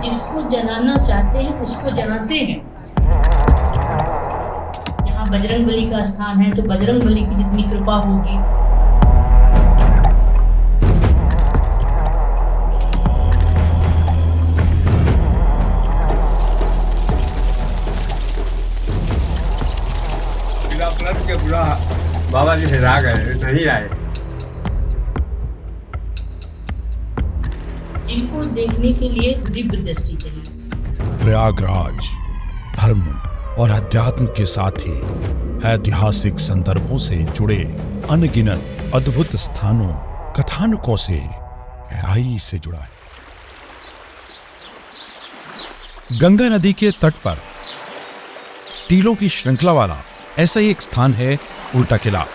जिसको जलाना चाहते हैं उसको जलाते हैं। यहाँ बजरंगबली का स्थान है तो बजरंगबली की जितनी कृपा होगी, के बुरा बाबा जी हिला गए, नहीं आए। जिनको देखने के लिए दिव्य दृष्टि चाहिए। प्रयागराज धर्म और अध्यात्म के साथ ही ऐतिहासिक संदर्भों से जुड़े अनगिनत अद्भुत स्थानों, कथानकों से गहराई से जुड़ा है। गंगा नदी के तट पर टीलों की श्रृंखला वाला ऐसा ही एक स्थान है उल्टा किला।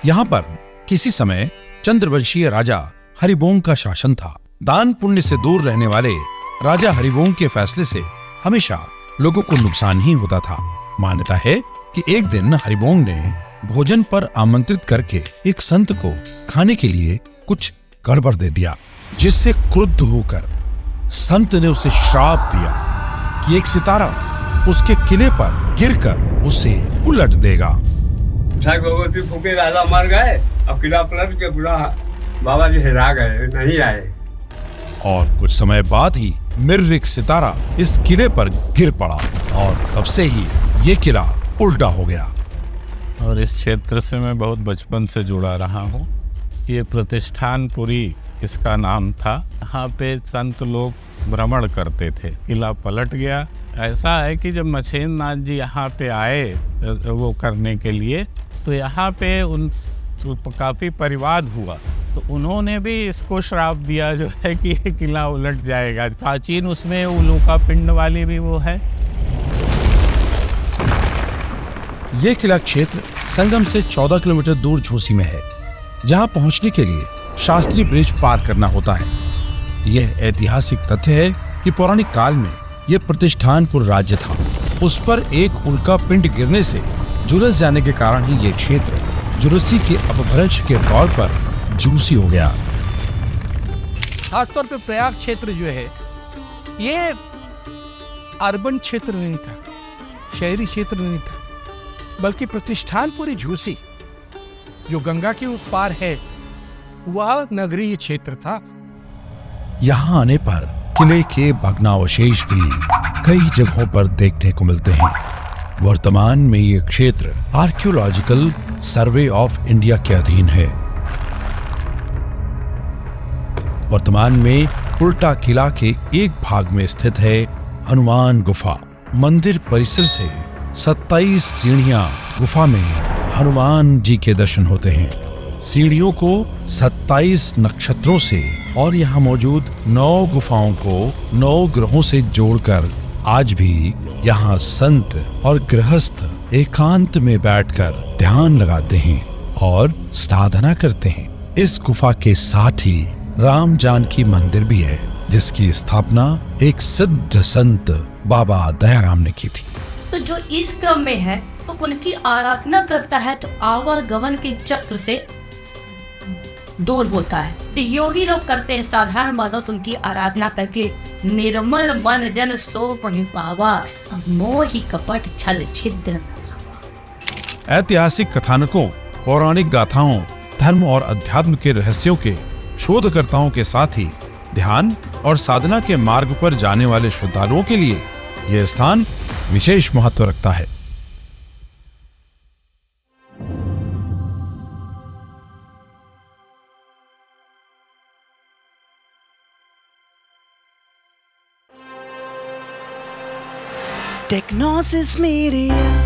यहाँ पर किसी समय चंद्रवंशीय राजा हरिबोंग का शासन था। दान पुण्य से दूर रहने वाले राजा हरिबोंग के फैसले से हमेशा लोगों को नुकसान ही होता था। मान्यता है कि एक दिन हरिबोंग ने भोजन पर आमंत्रित करके एक संत को खाने के लिए कुछ गड़बड़ दे दिया, जिससे क्रुद्ध होकर संत ने उसे श्राप दिया कि एक सितारा उसके किले पर गिरकर उसे उलट देगा। फूके राजा मर गए, अब किला पलट के बुरा बाबा जी हिला गए, नहीं आए। और कुछ समय बाद ही मिर्रिक सितारा इस किले पर गिर पड़ा और तब से ही ये किला उल्टा हो गया। और इस क्षेत्र से मैं बहुत बचपन से जुड़ा रहा हूँ। ये प्रतिष्ठानपुरी इसका नाम था। यहाँ पे संत लोग भ्रमण करते थे। किला पलट गया। ऐसा है कि जब मछेंद्र नाथ जी यहाँ पे आए वो करने के लिए, तो यहाँ पे उन काफ़ी परिवाद हुआ, तो उन्होंने भी इसको श्राप दिया जो है कि ये किला उलट जाएगा। प्राचीन उसमें उल्का पिंड वाली भी वो है। ये किला क्षेत्र संगम से 14 किलोमीटर दूर झूसी में है, जहाँ पहुँचने के लिए शास्त्री ब्रिज पार करना होता है। यह ऐतिहासिक तथ्य है कि पौराणिक काल में यह प्रतिष्ठानपुर राज्य था। उस पर एक उल्का पिंड गिरने से झुलस जाने के कारण ही ये क्षेत्र जुलसी के अपभ्रंश के तौर पर झूसी हो गया। खासतौर पे प्रयाग क्षेत्र जो है ये अर्बन क्षेत्र नहीं था, शहरी क्षेत्र नहीं था, बल्कि प्रतिष्ठानपुरी झूसी जो गंगा के उस पार है वह नगरीय क्षेत्र था। यहाँ आने पर किले के भग्नावशेष भी कई जगहों पर देखने को मिलते हैं। वर्तमान में ये क्षेत्र आर्कियोलॉजिकल सर्वे ऑफ इंडिया के अधीन है। वर्तमान में उल्टा किला के एक भाग में स्थित है हनुमान गुफा। मंदिर परिसर से 27 सीढ़ियां गुफा में हनुमान जी के दर्शन होते हैं। सीढ़ियों को 27 नक्षत्रों से और यहाँ मौजूद 9 गुफाओं को 9 ग्रहों से जोड़कर आज भी यहाँ संत और गृहस्थ एकांत में बैठकर ध्यान लगाते हैं और साधना करते हैं। इस गुफा के साथ ही राम जानकी मंदिर भी है, जिसकी स्थापना एक सिद्ध संत बाबा दयाराम ने की थी। तो जो इस क्रम में है तो उनकी आराधना करता है तो आवागमन के चक्र से दूर होता है। तो योगी लोग करते हैं, साधारण मनुष्य उनकी आराधना करके निर्मल मन जन सो पावा, मोहि कपट छल छिद्र। ऐतिहासिक कथानकों, पौराणिक गाथाओं, धर्म और अध्यात्म के रहस्यों के शोधकर्ताओं के साथ ही ध्यान और साधना के मार्ग पर जाने वाले श्रद्धालुओं के लिए यह स्थान विशेष महत्व रखता है। Technosis Media.